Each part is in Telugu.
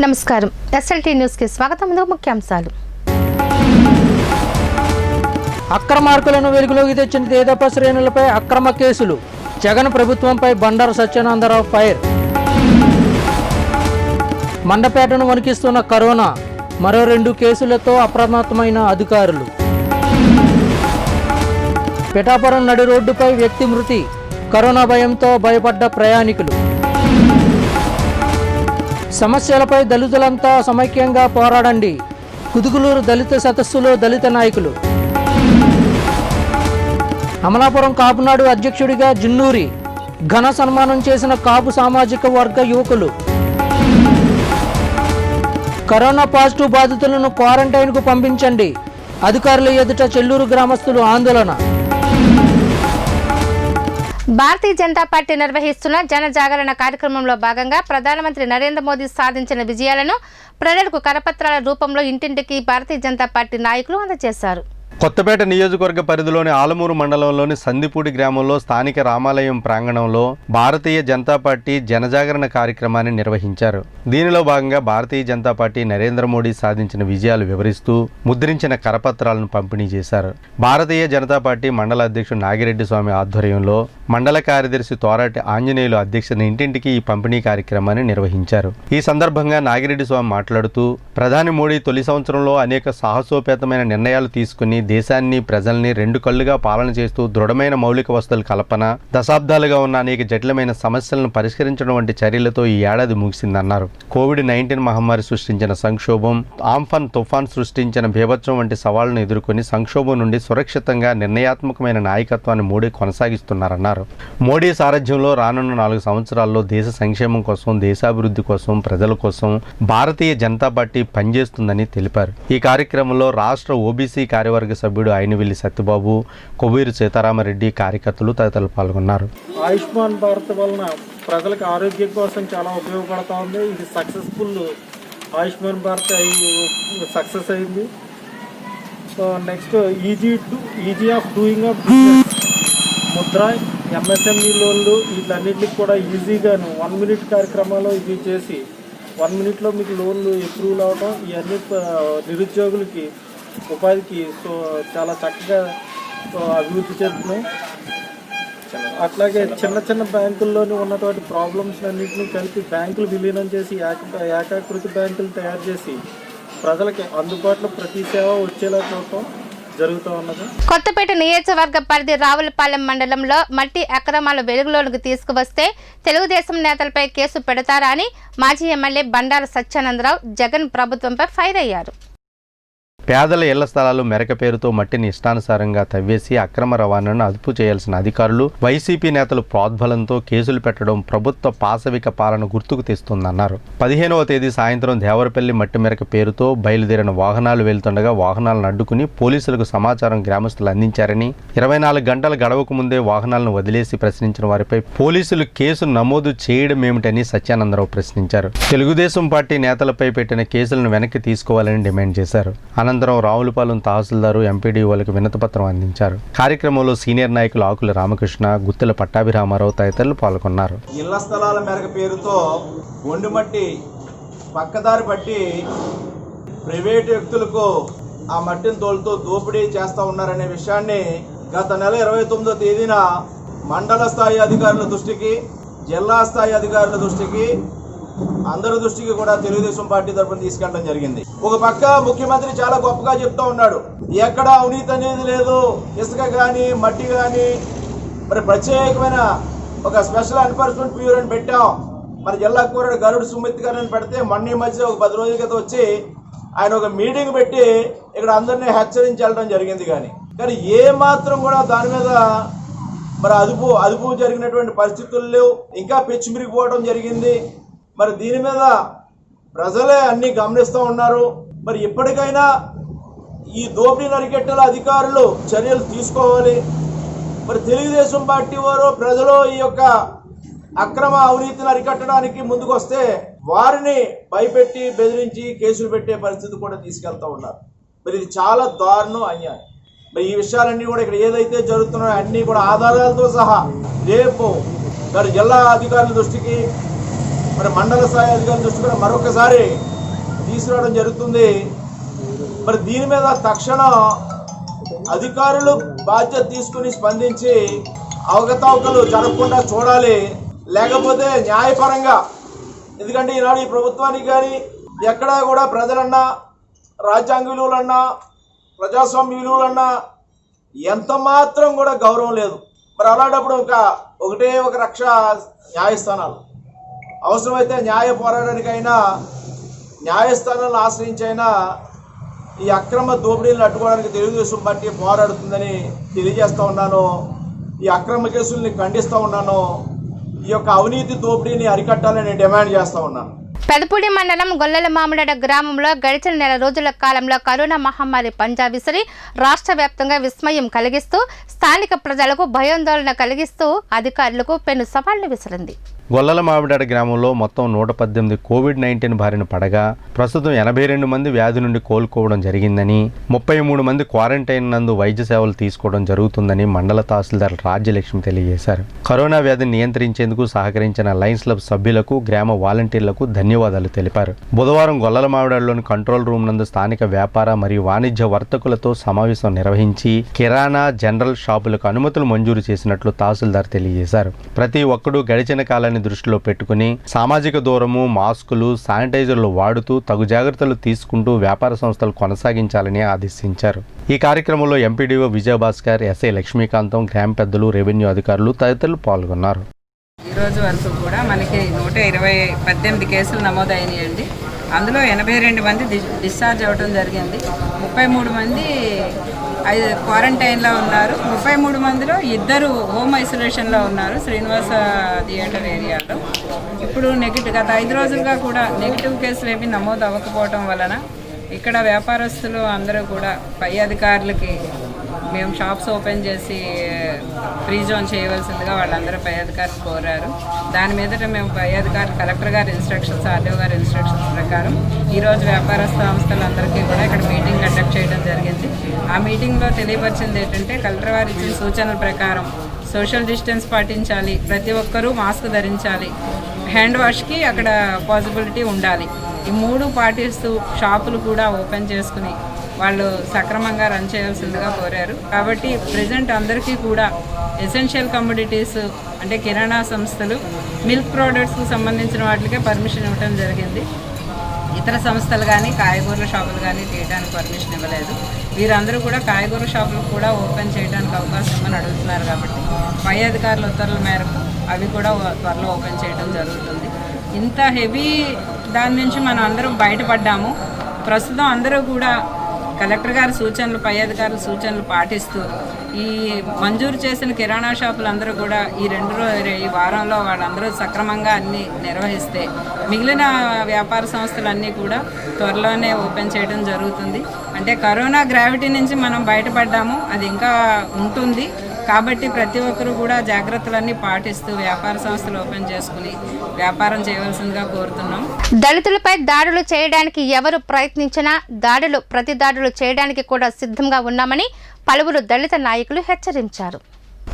నమస్కారం ఎస్ఎల్టీ న్యూస్ కి స్వాగతం. ముఖ్యాంశాలు. అక్రమార్కులను వెలుగులోకి తెచ్చిన తేదప శ్రేణులపై అక్రమ కేసులు. జగన్ ప్రభుత్వంపై బండారు సత్యానందరావు ఫైర్. మండపేటను వణికిస్తున్న కరోనా, మరో 2 కేసులతో అప్రమత్తమైన అధికారులు. పిఠాపురం నడి రోడ్డుపై వ్యక్తి మృతి, కరోనా భయంతో భయపడ్డ ప్రయాణికులు. సమస్యలపై దళితులంతా సమైక్యంగా పోరాడండి, కుదుగులూరు దళిత సదస్సులో దళిత నాయకులు. అమలాపురం కాపునాడు అధ్యక్షుడిగా జున్నూరి, ఘన సన్మానం చేసిన కాపు సామాజిక వర్గ యువకులు. కరోనా పాజిటివ్ బాధితులను క్వారంటైన్కు పంపించండి, అధికారుల ఎదుట చెల్లూరు గ్రామస్తులు ఆందోళన. భారతీయ జనతా పార్టీ నిర్వహిస్తున్న జన జాగరణ కార్యక్రమంలో భాగంగా ప్రధానమంత్రి నరేంద్ర మోదీ సాధించిన విజయాలను ప్రజలకు కరపత్రాల రూపంలో ఇంటింటికి భారతీయ జనతా పార్టీ నాయకులు అందజేశారు. కొత్తపేట నియోజకవర్గ పరిధిలోని ఆలమూరు మండలంలోని సందిపూడి గ్రామంలో స్థానిక రామాలయం ప్రాంగణంలో భారతీయ జనతా పార్టీ జనజాగరణ కార్యక్రమాన్ని నిర్వహించారు. దీనిలో భాగంగా భారతీయ జనతా పార్టీ నరేంద్ర మోడీ సాధించిన విజయాలు వివరిస్తూ ముద్రించిన కరపత్రాలను పంపిణీ చేశారు. భారతీయ జనతా పార్టీ మండల అధ్యక్షుడు నాగిరెడ్డి స్వామి ఆధ్వర్యంలో మండల కార్యదర్శి తోరాటి ఆంజనేయులు అధ్యక్షతన ఇంటింటికి ఈ పంపిణీ కార్యక్రమాన్ని నిర్వహించారు. ఈ సందర్భంగా నాగిరెడ్డి స్వామి మాట్లాడుతూ ప్రధాని మోడీ తొలి సంవత్సరంలో అనేక సాహసోపేతమైన నిర్ణయాలు తీసుకుని దేశాన్ని ప్రజల్ని 2 కళ్లుగా పాలన చేస్తూ దృఢమైన మౌలిక వసతుల కల్పన, దశాబ్దాలుగా ఉన్న అనేక జటిలమైన సమస్యలను పరిష్కరించడం వంటి చర్యలతో ఈ ఏడాది ముగిసిందన్నారు. కోవిడ్-19 మహమ్మారి సృష్టించిన సంక్షోభం, ఆంఫన్ తుఫాన్ సృష్టించిన బీభత్సం వంటి సవాళ్లను ఎదుర్కొని సంక్షోభం నుండి సురక్షితంగా నిర్ణయాత్మకమైన నాయకత్వాన్ని మోడీ కొనసాగిస్తున్నారన్నారు. మోడీ సారథ్యంలో రానున్న 4 సంవత్సరాల్లో దేశ సంక్షేమం కోసం, దేశాభివృద్ధి కోసం, ప్రజల కోసం భారతీయ జనతా పార్టీ పనిచేస్తుందని తెలిపారు. ఈ కార్యక్రమంలో రాష్ట్ర ఓబీసీ కార్యవర్గ సభ్యుడు అయినవిల్లి సత్యబాబు, కొవ్వూరు సీతారామరెడ్డి, కార్యకర్తలు తదితరులు పాల్గొన్నారు. ఆయుష్మాన్ భారత్ వలన ప్రజలకు ఆరోగ్యం కోసం చాలా ఉపయోగపడతా ఉంది. ఇది సక్సెస్ఫుల్ ఆయుష్మాన్ భారత్ సక్సెస్ అయింది. Next easy of doing of business, Mudra, MSME లోన్లు వీటన్నిటికి కూడా ఈజీగాను 1 మినిట్ కార్యక్రమాలు ఇది చేసి 1 మినిట్లో మీకు లోన్లు అప్రూవల్ అవడం, ఇవన్నీ నిరుద్యోగులకి ఉపాధికి చాలా చక్కగా అభివృద్ధి చెందుతున్నాయి. అట్లాగే చిన్న చిన్న బ్యాంకుల్లోని ఉన్నటువంటి ప్రాబ్లమ్స్ అన్నింటినీ కలిపి బ్యాంకులు విలీనం చేసి ఏకాకృతి బ్యాంకులు తయారు చేసి ప్రజలకి అందుబాటులో ప్రతి సేవ వచ్చేలా చూడటం జరుగుతూ ఉన్నది. కొత్తపేట నియోజకవర్గ పరిధి రావులపాలెం మండలంలో మట్టి అక్రమాలు వెలుగులోకి తీసుకువస్తే తెలుగుదేశం నేతలపై కేసు పెడతారా అని మాజీ ఎమ్మెల్యే బండారు సత్యానందరావు జగన్ ప్రభుత్వంపై ఫైర్ అయ్యారు. పేదల ఇళ్ల స్థలాలు మెరక పేరుతో మట్టిని ఇష్టానుసారంగా తవ్వేసి అక్రమ రవాణాను అదుపు చేయాల్సిన అధికారులు వైసీపీ నేతలు ప్రోద్బలంతో కేసులు పెట్టడం ప్రభుత్వ పాశవిక పాలన గుర్తుకు తెస్తుందన్నారు. 15వ తేదీ సాయంత్రం దేవరపల్లి మట్టి మెరక పేరుతో బయలుదేరిన వాహనాలు వెళ్తుండగా వాహనాలను అడ్డుకుని పోలీసులకు సమాచారం గ్రామస్తులు అందించారని, 24 గంటల గడవకు ముందే వాహనాలను వదిలేసి ప్రశ్నించిన వారిపై పోలీసులు కేసు నమోదు చేయడం ఏమిటని సత్యానందరావు ప్రశ్నించారు. తెలుగుదేశం పార్టీ నేతలపై పెట్టిన కేసులను వెనక్కి తీసుకోవాలని డిమాండ్ చేశారు. అనంతరం రావులపాలెం తహసీల్దారు ఎంపీడీఓలకు వినతిపత్రం అందించారు. కార్యక్రమంలో సీనియర్ నాయకులు ఆకుల రామకృష్ణ, గుత్తెల పట్టాభిరామారావు తదితరులు పాల్గొన్నారు. ఇళ్ల స్థలాల మేరకు పేరుతో ఒండుమట్టి పక్కదారి పట్టి ప్రైవేటు వ్యక్తులకు ఆ మట్టిని తోలుతూ దోపిడీ చేస్తూ ఉన్నారనే విషయాన్ని గత నెల 29వ తేదీన మండల స్థాయి అధికారుల దృష్టికి, జిల్లా స్థాయి అధికారుల దృష్టికి, అందరి దృష్టికి కూడా తెలుగుదేశం పార్టీ తరఫున తీసుకెళ్ళడం జరిగింది. ఒక పక్క ముఖ్యమంత్రి చాలా గొప్పగా చెప్తా ఉన్నాడు, ఎక్కడ అవినీతి అనేది లేదు, ఇసుక కానీ మట్టి కానీ మరి ప్రత్యేకమైన ఒక స్పెషల్ ఎన్ఫోర్స్మెంట్ బ్యూరో అని పెట్టాం. మన జిల్లా కూరడు గరుడు సుమిత్ గారిని పెడితే మొన్న మధ్య ఒక 10 రోజుల క్రితం వచ్చి ఆయన ఒక మీటింగ్ పెట్టి ఇక్కడ అందరినీ హెచ్చరించి వెళ్ళడం జరిగింది. కానీ ఏ మాత్రం కూడా దాని మీద మరి అదుపు జరిగినటువంటి పరిస్థితులు లేవు. ఇంకా పెచ్చిమిరిగిపోవడం జరిగింది. మరి దీని మీద ప్రజలే అన్ని గమనిస్తూ ఉన్నారు. మరి ఇప్పటికైనా ఈ దోపిడీ అరికట్టేలా అధికారులు చర్యలు తీసుకోవాలి. మరి తెలుగుదేశం పార్టీ వారు ప్రజలు ఈ యొక్క అక్రమ అవినీతిని అరికట్టడానికి ముందుకు వస్తే వారిని భయపెట్టి బెదిరించి కేసులు పెట్టే పరిస్థితి కూడా తీసుకెళ్తా ఉన్నారు. మరి ఇది చాలా దారుణం, అన్యాయం. మరి ఈ విషయాలన్నీ కూడా ఇక్కడ ఏదైతే జరుగుతున్నాయో అన్నీ కూడా ఆధారాలతో సహా రేపు మరి జిల్లా అధికారుల దృష్టికి, మరి మండల స్థాయి అధికారుల దృష్టి కూడా మరొకసారి తీసుకురావడం జరుగుతుంది. మరి దీని మీద తక్షణం అధికారులు బాధ్యత తీసుకుని స్పందించి అవకతవకలు జరగకుండా చూడాలి. లేకపోతే న్యాయపరంగా, ఎందుకంటే ఈనాడు ఈ ప్రభుత్వానికి కానీ ఎక్కడా కూడా ప్రజలన్నా, రాజ్యాంగ విలువలన్నా, ప్రజాస్వామ్య విలువలన్నా ఎంత మాత్రం కూడా గౌరవం లేదు. మరి అలాంటప్పుడు ఒకటే ఒక రక్ష న్యాయస్థానాలు. అవసరమైతే న్యాయ పోరాటానికైనా న్యాయస్థానాలను ఆశ్రయించైనా ఈ అక్రమ దోపిడీలను అడ్డుకోవడానికి తెలుగుదేశం పార్టీ పోరాడుతుందని తెలియజేస్తూ ఉన్నాను. ఈ అక్రమ కేసుల్ని ఖండిస్తూ ఉన్నాను. ఈ యొక్క అవినీతి దోపిడీని అరికట్టాలని డిమాండ్ చేస్తూ ఉన్నాను. పెదపూడి మండలం గొల్లల మామిడాడ గ్రామంలో గడిచిన నెల రోజుల కాలంలో కరోనా మహమ్మారి పంజా విసిరి రాష్ట్ర వ్యాప్తంగా విస్మయం కలిగిస్తూ స్థానిక ప్రజలకు భయాందోళన కలిగిస్తూ అధికారులకు పెను సవాళ్లు విసిరింది. గొల్లల మామిడాడ గ్రామంలో మొత్తం 118 కోవిడ్-19 బారిన పడగా ప్రస్తుతం 82 మంది వ్యాధి నుండి కోలుకోవడం జరిగిందని, 33 మంది క్వారంటైన్ నందు వైద్య సేవలు తీసుకోవడం జరుగుతుందని మండల తహసీల్దార్ రాజ్యలక్ష్మి తెలియజేశారు. కరోనా వ్యాధిని నియంత్రించేందుకు సహకరించిన లయన్స్ క్లబ్ సభ్యులకు, గ్రామ వాలంటీర్లకు ధన్యవాదాలు తెలిపారు. బుధవారం గొల్లల మామిడాడలోని కంట్రోల్ రూమ్ నందు స్థానిక వ్యాపార మరియు వాణిజ్య వర్తకులతో సమావేశం నిర్వహించి కిరాణా, జనరల్ షాపులకు అనుమతులు మంజూరు చేసినట్లు తహసీల్దార్ తెలియజేశారు. ప్రతి ఒక్కరూ గడిచిన కాలాన్ని దృష్టిలో పెట్టుకుని సామాజిక దూరము, మాస్కులు, శానిటైజర్లు వాడుతూ తగు జాగ్రత్తలు తీసుకుంటూ వ్యాపార సంస్థలు కొనసాగించాలని ఆదేశించారు. ఈ కార్యక్రమంలో ఎంపీడీఓ విజయభాస్కర్, ఎస్ఐ లక్ష్మీకాంతం, గ్రామ పెద్దలు, రెవెన్యూ అధికారులు తదితరులు పాల్గొన్నారు. ఈరోజు వరకు కూడా మనకి 118 కేసులు నమోదైనాయండి. అందులో 82 మంది డిశ్చార్జ్ అవ్వడం జరిగింది. 33 మంది క్వారంటైన్లో ఉన్నారు. 33 మందిలో 2 హోమ్ ఐసోలేషన్లో ఉన్నారు, శ్రీనివాస థియేటర్ ఏరియాలో. ఇప్పుడు గత 5 రోజులుగా కూడా నెగిటివ్ కేసులు ఏమీ నమోదు అవ్వకపోవటం వలన ఇక్కడ వ్యాపారస్తులు అందరూ కూడా పై అధికారులకి మేము షాప్స్ ఓపెన్ చేసి ఫ్రీ జోన్ చేయవలసిందిగా వాళ్ళందరూ పై అధికారులు కోరారు. దాని మీదట మేము పై అధికారులు కలెక్టర్ గారి ఇన్స్ట్రక్షన్స్, ఆర్డీఓ గారి ఇన్స్ట్రక్షన్స్ ప్రకారం ఈరోజు వ్యాపార సంస్థలందరికీ కూడా ఇక్కడ మీటింగ్ కండక్ట్ చేయడం జరిగింది. ఆ మీటింగ్లో తెలియపరిచింది ఏంటంటే, కలెక్టర్ గారు ఇచ్చిన సూచనల ప్రకారం సోషల్ డిస్టెన్స్ పాటించాలి, ప్రతి ఒక్కరూ మాస్క్ ధరించాలి, హ్యాండ్ వాష్కి అక్కడ పాసిబిలిటీ ఉండాలి. ఈ 3 పాటిస్తూ షాపులు కూడా ఓపెన్ చేసుకుని వాళ్ళు సక్రమంగా రన్ చేయాల్సిందిగా కోరారు. కాబట్టి ప్రజెంట్ అందరికీ కూడా ఎసెన్షియల్ కమోడిటీస్ అంటే కిరాణా సంస్థలు, మిల్క్ ప్రోడక్ట్స్కి సంబంధించిన వాటికే పర్మిషన్ ఇవ్వడం జరిగింది. ఇతర సంస్థలు కానీ కాయగూరల షాపులు కానీ తీయడానికి పర్మిషన్ ఇవ్వలేదు. వీరందరూ కూడా కాయగూరల షాపులు కూడా ఓపెన్ చేయడానికి అవకాశం ఇవ్వమని అడుగుతున్నారు. కాబట్టి పై అధికారుల ఉత్తర్వుల మేరకు అవి కూడా త్వరలో ఓపెన్ చేయడం జరుగుతుంది. ఇంత హెవీ దాని నుంచి మనం అందరం బయటపడ్డాము. ప్రస్తుతం అందరూ కూడా కలెక్టర్ గారి సూచనలు, పై అధికారుల సూచనలు పాటిస్తూ ఈ మంజూరు చేసిన కిరాణా షాపులు అందరూ కూడా ఈ వారంలో వాళ్ళందరూ సక్రమంగా అన్నీ నిర్వహిస్తే మిగిలిన వ్యాపార సంస్థలన్నీ కూడా త్వరలోనే ఓపెన్ చేయడం జరుగుతుంది. అంటే కరోనా గ్రావిటీ నుంచి మనం బయటపడ్డాము, అది ఇంకా ఉంటుంది. కాబట్టి ప్రతి ఒక్కరు కూడా జాగ్రత్తలన్నీ పాటిస్తూ వ్యాపార సంస్థలు ఓపెన్ చేసుకుని వ్యాపారం చేయవలసిందిగా కోరుతున్నాం. దళితులపై దాడులు చేయడానికి ఎవరు ప్రయత్నించినా ప్రతి దాడులు చేయడానికి కూడా సిద్ధంగా ఉన్నామని పలువురు దళిత నాయకులు హెచ్చరించారు.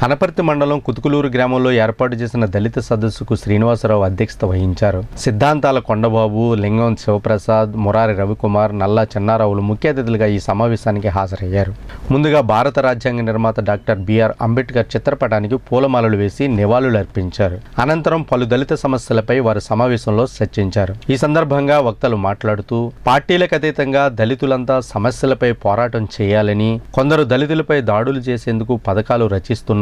అనపర్తి మండలం కుతుకులూరు గ్రామంలో ఏర్పాటు చేసిన దళిత సదస్సుకు శ్రీనివాసరావు అధ్యక్షత వహించారు. సిద్ధాంతాల కొండబాబు, లింగం శివప్రసాద్, మురారి రవికుమార్, నల్లా చెన్నారావులు ముఖ్య అతిథులుగా ఈ సమావేశానికి హాజరయ్యారు. ముందుగా భారత రాజ్యాంగ నిర్మాత డాక్టర్ బిఆర్ అంబేద్కర్ చిత్రపటానికి పూలమాలలు వేసి నివాళులు అర్పించారు. అనంతరం పలు దళిత సమస్యలపై వారు సమావేశంలో చర్చించారు. ఈ సందర్భంగా వక్తలు మాట్లాడుతూ పార్టీలకు అతీతంగా దళితులంతా సమస్యలపై పోరాటం చేయాలని, కొందరు దళితులపై దాడులు చేసేందుకు పథకాలు రచిస్తున్నారు,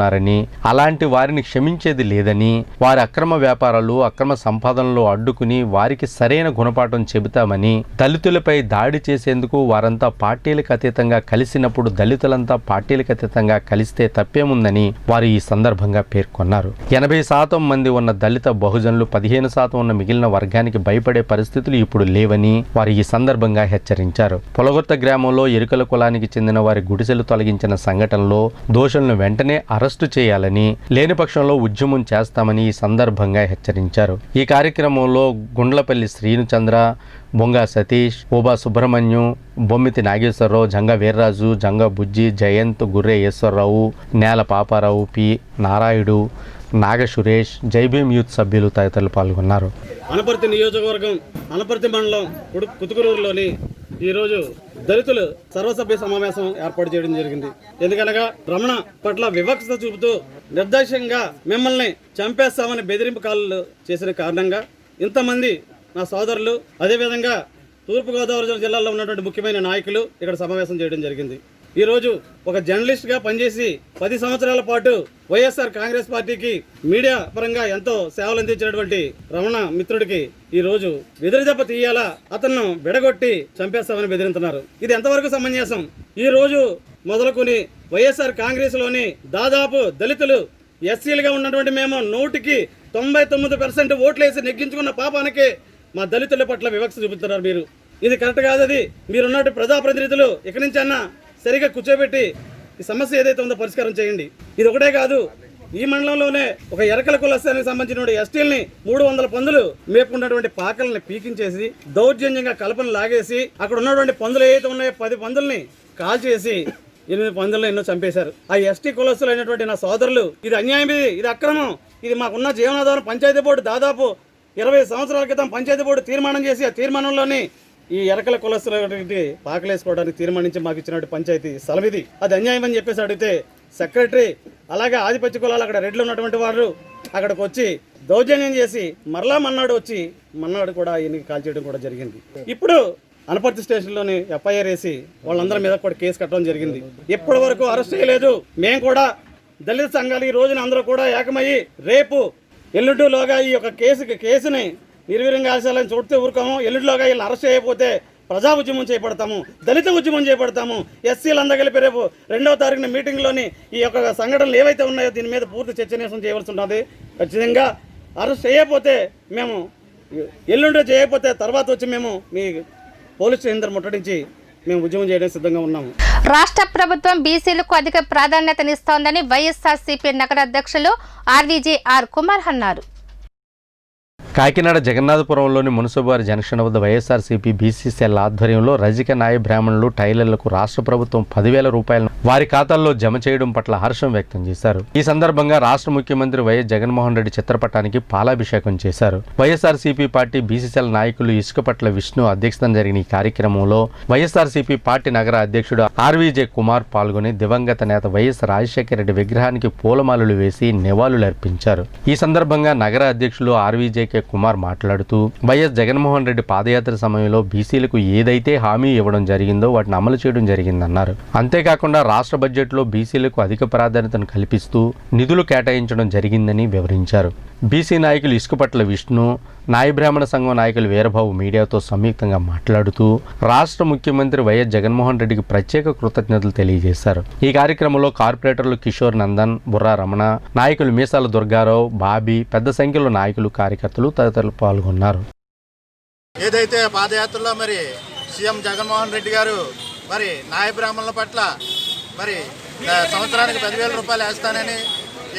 అలాంటి వారిని క్షమించేది లేదని, వారి అక్రమ వ్యాపారాలు, అక్రమ సంపాదనలు అడ్డుకుని వారికి సరైన గుణపాఠం చెబుతామని, దళితులపై దాడి చేసేందుకు వారంతా పార్టీలకు అతీతంగా కలిసినప్పుడు దళితులంతా పార్టీలకు అతీతంగా కలిస్తే తప్పేముందని వారు ఈ సందర్భంగా పేర్కొన్నారు. 80% మంది ఉన్న దళిత బహుజనులు 15% ఉన్న మిగిలిన వర్గానికి భయపడే పరిస్థితులు ఇప్పుడు లేవని వారు ఈ సందర్భంగా హెచ్చరించారు. పొలగొత్త గ్రామంలో ఎరుకల కులానికి చెందిన వారి గుడిసెలు తొలగించిన సంఘటనలో దోషులను వెంటనే అరెస్టు చేయాలని, లేని పక్షంలో ఉద్యమం చేస్తామని ఈ సందర్భంగా హెచ్చరించారు. ఈ కార్యక్రమంలో గుండ్లపల్లి శ్రీనుచంద్ర, బొంగా సతీష్, ఓబా సుబ్రహ్మణ్యం, బొమ్మితి నాగేశ్వరరావు, జంగా వీర్రాజు, జంగా బుజ్జి, జయంత్, గుర్రే ఈశ్వరరావు, నేల పాపారావు, పి నారాయుడు, నాగ సురేష్, జైభీం యూత్ సభ్యులు తదితరులు పాల్గొన్నారు. అనపర్తి నియోజకవర్గం అనపర్తి మండలం కుతుకురూరులోని ఈరోజు దళితులు సర్వసభ్య సమావేశం ఏర్పాటు చేయడం జరిగింది. ఎందుకనగా రమణ పట్ల వివక్షత చూపుతూ నిర్దాక్ష్యంగా మిమ్మల్ని చంపేస్తామని బెదిరింపు కాళ్ళు చేసిన కారణంగా ఇంతమంది నా సోదరులు, అదేవిధంగా తూర్పుగోదావరి జిల్లాలో ఉన్నటువంటి ముఖ్యమైన నాయకులు ఇక్కడ సమావేశం చేయడం జరిగింది. ఈరోజు ఒక జర్నలిస్ట్గా పనిచేసి 10 సంవత్సరాల పాటు వైఎస్ఆర్ కాంగ్రెస్ పార్టీకి మీడియా పరంగా ఎంతో సేవలు అందించినటువంటి రమణ మిత్రుడికి ఈరోజు ఎదురుదెబ్బ తీయాలా, అతను విడగొట్టి చంపేస్తామని బెదిరింతున్నారు. ఇది ఎంతవరకు సమంజసం? ఈ రోజు మొదలుకొని వైఎస్ఆర్ కాంగ్రెస్లోని దాదాపు దళితులు, ఎస్సీలుగా ఉన్నటువంటి మేము 100కి 99% ఓట్లేసి నెగ్గించుకున్న పాపానికి మా దళితుల పట్ల వివక్ష చూపుతున్నారు మీరు. ఇది కరెక్ట్ కాదు. అది మీరున్నట్టు ప్రజాప్రతినిధులు ఇక్కడి నుంచి అన్నా సరిగా కూర్చోబెట్టి ఈ సమస్య ఏదైతే ఉందో పరిష్కారం చేయండి. ఇది ఒకటే కాదు, ఈ మండలంలోనే ఒక ఎరకల కులస్థానికి సంబంధించిన ఎస్టీల్ని 300 పందులు మేపుకున్నటువంటి పాకల్ని పీకించేసి దౌర్జన్యంగా కలపను లాగేసి అక్కడ ఉన్నటువంటి పందులు ఏదైతే ఉన్నాయో 10 పందుల్ని కాల్చేసి 8 పందులను ఎన్నో చంపేశారు. ఆ ఎస్టీ కులస్తులు అయినటువంటి నా సోదరులు, ఇది అన్యాయం, ఇది అక్రమం. ఇది మాకున్న జీవనాధారం. పంచాయతీ బోర్డు దాదాపు 20 సంవత్సరాల క్రితం పంచాయతీ బోర్డు తీర్మానం చేసి ఆ తీర్మానంలోని ఈ ఎరకల కులస్తుల పాకలేసుకోవడానికి తీర్మానించి మాకు ఇచ్చినటువంటి పంచాయతీ సెలవిది. అది అన్యాయం అని చెప్పేసి అడిగితే సెక్రటరీ, అలాగే ఆదిపత్య కులాలు అక్కడ రెడ్లు ఉన్నటువంటి వారు అక్కడికి వచ్చి దౌర్జన్యం చేసి మన్నాడు కూడా ఈయనకి కాల్ చేయడం కూడా జరిగింది. ఇప్పుడు అనపర్తి స్టేషన్లోని ఎఫ్ఐఆర్ వేసి వాళ్ళందరి మీద కూడా కేసు కట్టడం జరిగింది. ఇప్పటి వరకు అరెస్ట్ చేయలేదు. మేము కూడా దళిత సంఘాలు ఈ రోజున అందరూ కూడా ఏకమయ్యి రేపు ఎల్లుండిలోగా ఈ యొక్క కేసుని నిర్వీర్యంగా ఆశాలని చూడితే ఊరుకోము. ఎల్లుండిలోగా వీళ్ళని అరెస్ట్ చేయకపోతే ప్రజా ఉద్యమం చేపడతాము, దళిత ఉద్యమం చేపడతాము. ఎస్సీలందరూ కలిపి రేపు 2వ తారీఖున మీటింగ్లోని ఈ యొక్క సంఘటనలు ఏవైతే ఉన్నాయో దీని మీద పూర్తి చర్చనీయం చేయవలసి ఉంటుంది. ఖచ్చితంగా అరెస్ట్ చేయకపోతే మేము ఎల్లుండి చేయకపోతే తర్వాత వచ్చి మేము మీ పోలీస్ స్టేషన్ ముట్టడించి మేము ఉద్యమం చేయడానికి సిద్ధంగా ఉన్నాము. రాష్ట్ర ప్రభుత్వం బీసీలకు అధిక ప్రాధాన్యతనిస్తోందని వైఎస్ఆర్సీపీ నగర అధ్యక్షులు ఆర్వీజీ ఆర్ కుమార్ అన్నారు. కాకినాడ జగన్నాథపురంలోని మున్సిపాలిటీ జంక్షన్ వద్ద వైఎస్ఆర్సీపీ బీసీసీఎల్ ఆధ్వర్యంలో రజిక నాయ బ్రాహ్మణులు టైలర్లకు రాష్ట్ర ప్రభుత్వం 10,000 రూపాయలను వారి ఖాతాల్లో జమ చేయడం పట్ల హర్షం వ్యక్తం చేశారు. ఈ సందర్భంగా రాష్ట్ర ముఖ్యమంత్రి వైఎస్ జగన్మోహన్ రెడ్డి చిత్రపటానికి పాలాభిషేకం చేశారు. వైఎస్ఆర్సీపీ పార్టీ బీసీసీఎల్ నాయకులు ఇసుకపట్ల విష్ణు అధ్యక్షతన జరిగిన ఈ కార్యక్రమంలో వైఎస్ఆర్సీపీ పార్టీ నగర అధ్యక్షుడు ఆర్వీజే కుమార్ పాల్గొని దివంగత నేత వైఎస్ రాజశేఖర రెడ్డి విగ్రహానికి పూలమాలలు వేసి నివాళులర్పించారు. ఈ సందర్భంగా నగర అధ్యక్షులు ఆర్వీజే కుమార్ మాట్లాడుతూ వైఎస్ జగన్మోహన్ రెడ్డి పాదయాత్ర సమయంలో బీసీలకు ఏదైతే హామీ ఇవ్వడం జరిగిందో వాటిని అమలు చేయడం జరిగిందన్నారు. అంతేకాకుండా రాష్ట్ర బడ్జెట్లో బీసీలకు అధిక ప్రాధాన్యతను కల్పిస్తూ నిధులు కేటాయించడం జరిగిందని వివరించారు. బీసీ నాయకులు ఇసుకపట్ల విష్ణు, నాయ బ్రాహ్మణ సంఘం నాయకులు వీరబాబు మీడియాతో సంయుక్తంగా మాట్లాడుతూ రాష్ట్ర ముఖ్యమంత్రి వైఎస్ జగన్మోహన్ రెడ్డికి ప్రత్యేక కృతజ్ఞతలు తెలియజేశారు. ఈ కార్యక్రమంలో కార్పొరేటర్లు కిషోర్ నందన్, బుర్రా రమణ, నాయకులు మీసాల దుర్గారావు, బాబీ, పెద్ద సంఖ్యలో నాయకులు, కార్యకర్తలు తదితరులు పాల్గొన్నారు. ఏదైతే పాదయాత్రలో మరి సీఎం జగన్మోహన్ రెడ్డి గారు మరి నాయ బ్రాహ్మణుల పట్ల మరి సంవత్సరానికి 10,000 రూపాయలు వేస్తానని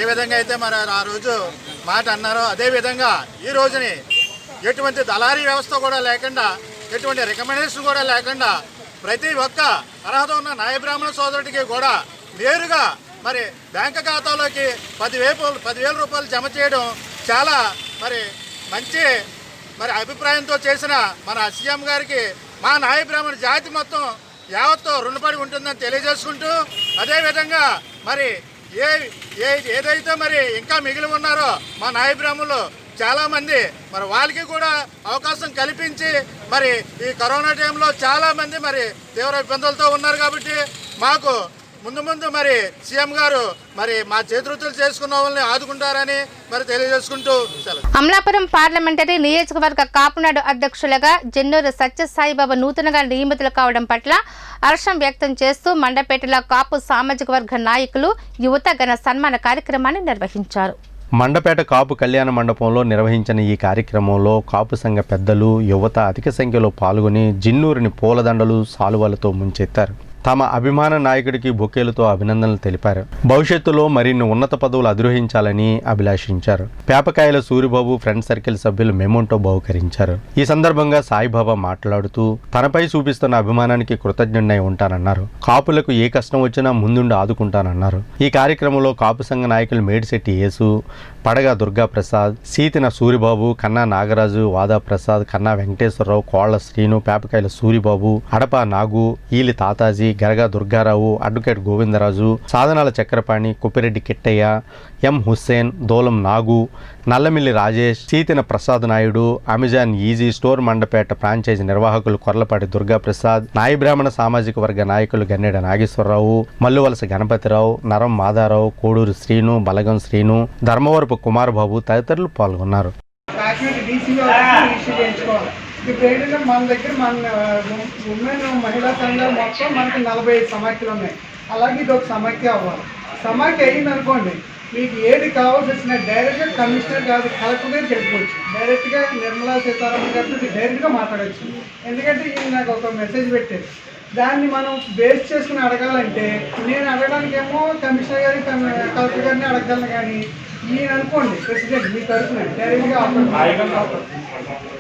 ఏ విధంగా అయితే మరి ఆ రోజు మాట అన్నారో అదేవిధంగా ఈ రోజుని ఎటువంటి దళారీ వ్యవస్థ కూడా లేకుండా, ఎటువంటి రికమెండేషన్ కూడా లేకుండా ప్రతి ఒక్క అర్హత ఉన్న నాయ బ్రాహ్మణ సోదరుడికి కూడా నేరుగా మరి బ్యాంకు ఖాతాలోకి 10,000 రూపాయలు జమ చేయడం చాలా మరి మంచి మరి అభిప్రాయంతో చేసిన మన సీఎం గారికి మా నాయ బ్రాహ్మణ జాతి మొత్తం యావత్తు రుణపడి ఉంటుందని తెలియజేసుకుంటూ, అదేవిధంగా మరి ఏదైతే మరి ఇంకా మిగిలి ఉన్నారో మా నాయ బ్రాహ్మణులు చాలామంది మరి వాళ్ళకి కూడా అవకాశం కల్పించి మరి ఈ కరోనా టైంలో చాలామంది మరి తీవ్ర ఇబ్బందులతో ఉన్నారు. కాబట్టి మాకు ముందు మరి సీఎం గారు మరి మా చేతులు చేసుకున్న వాళ్ళని ఆదుకుంటారని మరి తెలియజేసుకుంటూ అమలాపురం పార్లమెంటరీ నియోజకవర్గ కాపునాడు అధ్యక్షులుగా జెన్నూరు సత్యసాయిబాబా నూతనంగా నియమితులు కావడం పట్ల హర్షం వ్యక్తం చేస్తూ మండపేటలో కాపు సామాజిక వర్గ నాయకులు యువత ఘన సన్మాన కార్యక్రమాన్ని నిర్వహించారు. మండపేట కాపు కళ్యాణ మండపంలో నిర్వహించిన ఈ కార్యక్రమంలో కాపు సంఘ పెద్దలు, యువత అధిక సంఖ్యలో పాల్గొని జిన్నూరుని పూలదండలు, సాలువాలతో ముంచెత్తారు. తమ అభిమాన నాయకుడికి బొకేలతో అభినందనలు తెలిపారు. భవిష్యత్తులో మరిన్ని ఉన్నత పదవులు అధిరోహించాలని అభిలాషించారు. పేపకాయల సూరిబాబు ఫ్రెండ్ సర్కిల్ సభ్యులు మెమోంటో బహుకరించారు. ఈ సందర్భంగా సాయిబాబా మాట్లాడుతూ తనపై చూపిస్తున్న అభిమానానికి కృతజ్ఞుడై ఉంటానన్నారు. కాపులకు ఏ కష్టం వచ్చినా ముందుండి ఆదుకుంటానన్నారు. ఈ కార్యక్రమంలో కాపు సంఘ నాయకులు మేడిశెట్టి యేసు, పడగ దుర్గాప్రసాద్, సీతిన సూరిబాబు, కన్నా Nagaraju, వాదా Prasad, Kanna Venkateswararao, Kolla Srinu, Pepakayala Suribabu, Adapa Nagu, Eeli Tataji, Garaga Durgarao, advocate Govindaraju, Sadhanala Chakrapani, Kuppireddy Kittayya, M Hussain, Dolam Nagu, Nallamilli Rajesh, Seethina Prasad Naidu, Amazon easy store Mandapeta franchisee నిర్వాహకులు కొర్లపాటి దుర్గాప్రసాద్, నాయి బ్రాహ్మణ సామాజిక వర్గ నాయకులు గన్నెడ నాగేశ్వరరావు, మల్లువలస గణపతిరావు, నరం మాదారావు, కోడూరు శ్రీను, బలగం శ్రీను, ధర్మవరపు కుమార్ బాబు తదితరులు పాల్గొన్నారు. ఇప్పుడు ఏంటంటే మన దగ్గర ఉమెన్ మహిళా సంఘాలు మొత్తం మనకి 45 సమాఖ్యలు ఉన్నాయి. అలాగే ఇది ఒక సమాఖ్య అవ్వాలి. సమాఖ్య అయ్యిందనుకోండి, మీకు ఏది కావాల్సి వచ్చినా డైరెక్ట్గా కమిషనర్ కాదు కలెక్టర్ దగ్గర తెలుసుకోవచ్చు. డైరెక్ట్గా నిర్మలా సీతారామన్ గారితో డైరెక్ట్గా మాట్లాడవచ్చు. ఎందుకంటే ఈయన నాకు ఒక మెసేజ్ పెట్టారు. దాన్ని మనం బేస్ చేసుకుని అడగాలంటే నేను అడగడానికేమో కమిషనర్ గారిని కలెక్టర్ గారిని అడగలను, కానీ ఈయన అనుకోండి ప్రెసిడెంట్ మీ తరఫున డైరెక్ట్గా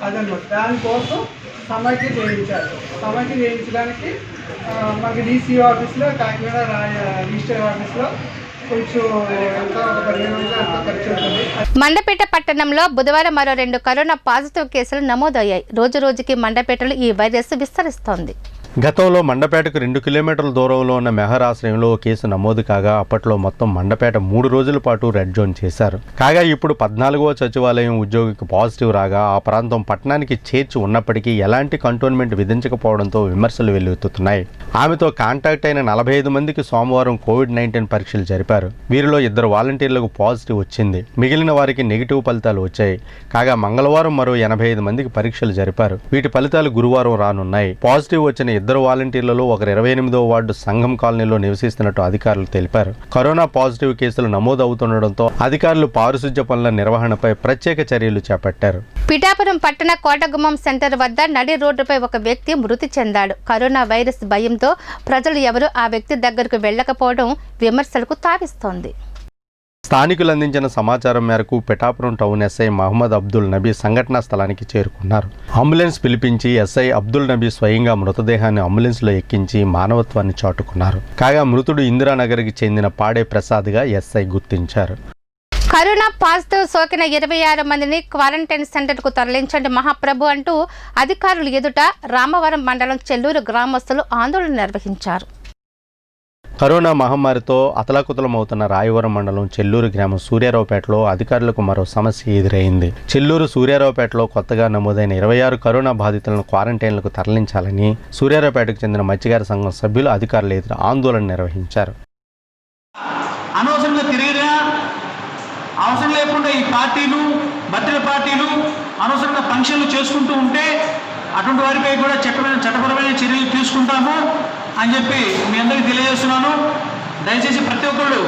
అదనమాట. దానికోసం సమాఖ్య చేయించారు. సమాఖ్య చేయించడానికి మనకి డీసీ ఆఫీస్లో, కాకినాడ రిజిస్టర్ ఆఫీస్లో కొంచెం ఎంత ఒక 15 రోజులు ఎంత ఖర్చు అవుతుంది. మండపేట పట్టణంలో బుధవారం మరో 2 కరోనా పాజిటివ్ కేసులు నమోదయ్యాయి. రోజు రోజుకి మండపేటలో ఈ వైరస్ విస్తరిస్తోంది. గతంలో మండపేటకు 2 కిలోమీటర్ల దూరంలో ఉన్న మెహర్ ఆశ్రయంలో కేసు నమోదు కాగా అప్పట్లో మొత్తం మండపేట 3 రోజుల పాటు రెడ్ జోన్ చేశారు. కాగా ఇప్పుడు 14వ సచివాలయం ఉద్యోగికి పాజిటివ్ రాగా ఆ ప్రాంతం పట్టణానికి చేర్చి ఉన్నప్పటికీ ఎలాంటి కంటోన్మెంట్ విధించకపోవడంతో విమర్శలు వెల్లువెత్తుతున్నాయి. ఆమెతో కాంటాక్ట్ అయిన 45 మందికి సోమవారం కోవిడ్-19 పరీక్షలు జరిపారు. వీరిలో 2 వాలంటీర్లకు పాజిటివ్ వచ్చింది. మిగిలిన వారికి నెగిటివ్ ఫలితాలు వచ్చాయి. కాగా మంగళవారం మరో 85 మందికి పరీక్షలు జరిపారు. వీటి ఫలితాలు గురువారం రానున్నాయి. పాజిటివ్ వచ్చిన 2 వాలంటీర్లలో ఒకరు 28వ వార్డు సంఘం కాలనీలో నివసిస్తున్నట్టు అధికారులు తెలిపారు. కరోనా పాజిటివ్ కేసులు నమోదవుతుండటంతో అధికారులు పారిశుధ్య పనుల నిర్వహణపై ప్రత్యేక చర్యలు చేపట్టారు. పిఠాపురం పట్టణ కోటగుమ్మం సెంటర్ వద్ద నడి రోడ్డుపై ఒక వ్యక్తి మృతి చెందాడు. కరోనా వైరస్ భయంతో ప్రజలు ఎవరూ ఆ వ్యక్తి దగ్గరకు వెళ్లకపోవడం విమర్శలకు తావిస్తోంది. స్థానికులు అందించిన సమాచారం మేరకు పిఠాపురం టౌన్ ఎస్ఐ మహమ్మద్ అబ్దుల్ నబీ సంఘటనా స్థలానికి చేరుకున్నారు. అంబులెన్స్ పిలిపించి ఎస్ఐ అబ్దుల్ నబీ స్వయంగా మృతదేహాన్ని అంబులెన్స్లో ఎక్కించి మానవత్వాన్ని చాటుకున్నారు. కాగా మృతుడు ఇందిరానగర్కి చెందిన పాడే ప్రసాద్గా ఎస్ఐ గుర్తించారు. కరోనా పాజిటివ్ సోకిన 26 మందిని క్వారంటైన్ సెంటర్కు తరలించండి మహాప్రభు అంటూ అధికారులు ఎదుట రామవరం మండలం చెల్లూరు గ్రామస్తులు ఆందోళన నిర్వహించారు. కరోనా మహమ్మారితో అతలాకుతలమవుతున్న రాయవరం మండలం చెల్లూరు గ్రామం సూర్యారావుపేటలో అధికారులకు మరో సమస్య ఎదురైంది. చెల్లూరు సూర్యారావుపేటలో కొత్తగా నమోదైన 26 కరోనా బాధితులను క్వారంటైన్లకు తరలించాలని సూర్యారావుపేటకు చెందిన మత్స్యకార సంఘం సభ్యులు అధికారులు ఎదురు ఆందోళన నిర్వహించారు. అనవసరంగా తిరిగినా అవసరం లేకుండా ఈ పార్టీలు బర్త్డే పార్టీలు అనవసరంగా ఫంక్షన్లు చేసుకుంటూ ఉంటే అటువంటి వారిపై కూడా చట్టపరమైన చర్యలు తీసుకుంటాము అని చెప్పి మీ అందరికీ తెలియజేస్తున్నాను. దయచేసి ప్రతి ఒక్కళ్ళు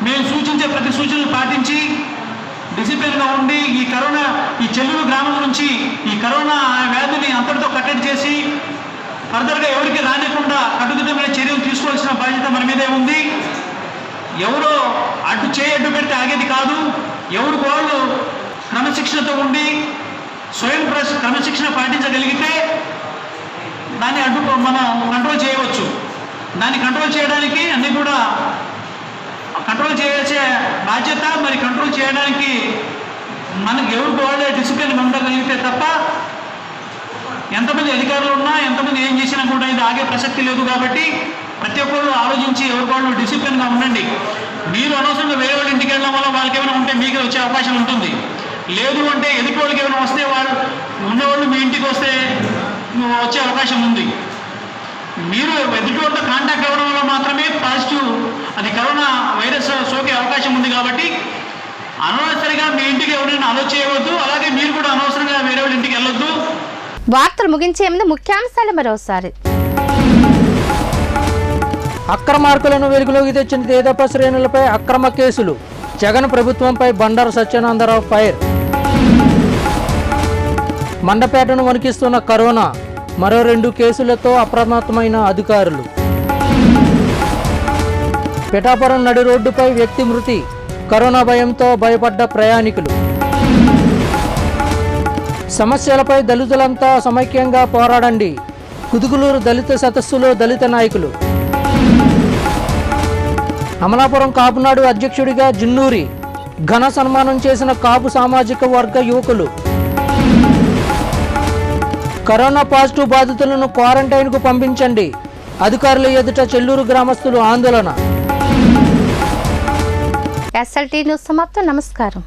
మేము సూచించే ప్రతి సూచనలు పాటించి డిసిప్లిన్గా ఉండి ఈ చెల్లూరు గ్రామం నుంచి ఈ కరోనా వ్యాధిని అంతటితో కట్టడి చేసి ఫర్దర్గా ఎవరికి రానికుండా కట్టుదిట్టమైన చర్యలు తీసుకోవాల్సిన బాధ్యత మన మీదే ఉంది. ఎవరో అడ్డు పెడితే ఆగేది కాదు. ఎవరు వాళ్ళు క్రమశిక్షణతో ఉండి స్వయం క్రమశిక్షణ పాటించగలిగితే దాన్ని మనం కంట్రోల్ చేయవచ్చు. దాన్ని కంట్రోల్ చేయడానికి అన్నీ కూడా కంట్రోల్ చేసే బాధ్యత మరి కంట్రోల్ చేయడానికి మనకు ఎవరికి వాళ్ళే డిసిప్లిన్ ఉండగలిగితే తప్ప ఎంతమంది అధికారులు ఉన్నా ఎంతమంది ఏం చేసినా కూడా ఇది ఆగే ప్రసక్తి లేదు. కాబట్టి ప్రతి ఒక్కరు ఆలోచించి ఎవరికి వాళ్ళు డిసిప్లిన్గా ఉండండి. మీరు అనవసరంగా వేరే వాళ్ళ ఇంటికి వెళ్ళడం వల్ల వాళ్ళకి ఏమైనా ఉంటే మీకు వచ్చే అవకాశం ఉంటుంది. లేదు అంటే ఎదుటి వాళ్ళకి ఏమైనా వస్తే వాళ్ళు ఉన్నవాళ్ళు మీ ఇంటికి వస్తే వచ్చే అవకాశం ఉంది. మీరు ఎదుటి వాళ్ళతో కాంటాక్ట్ అవ్వడం వల్ల మాత్రమే పాజిటివ్ అది కరోనా వైరస్ సోకే అవకాశం ఉంది. కాబట్టి అనవసరంగా మీ ఇంటికి ఎవరైనా అలో చేయవద్దు. అలాగే మీరు కూడా అనవసరంగా వేరే వాళ్ళ ఇంటికి వెళ్ళొద్దు. వార్తలు ముగించే ముందు ముఖ్యాంశాలు మరోసారి. అక్రమార్కులను వెలుగులోకి తెచ్చిన తేదప శ్రేణులపై అక్రమ కేసులు. జగన్ ప్రభుత్వంపై బండారు సత్యానందరావు ఫైర్. మండపేటను వణికిస్తున్న కరోనా. మరో 2 కేసులతో అప్రమత్తమైన అధికారులు. పిఠాపురం నడి రోడ్డుపై వ్యక్తి మృతి, కరోనా భయంతో భయపడ్డ ప్రయాణికులు. సమస్యలపై దళితులంతా సమైక్యంగా పోరాడండి, కుదుగులూరు దళిత సదస్సులో దళిత నాయకులు. అమలాపురం కాపునాడు అధ్యక్షుడిగా జున్నూరి, ఘన సన్మానం చేసిన కాపు సామాజిక వర్గ యువకులు. కరోనా పాజిటివ్ బాధితులను క్వారంటైన్కు పంపించండి, అధికారుల ఎదుట చెల్లూరు గ్రామస్తులు ఆందోళన. SLT న్యూస్ సమాప్తం. నమస్కారం.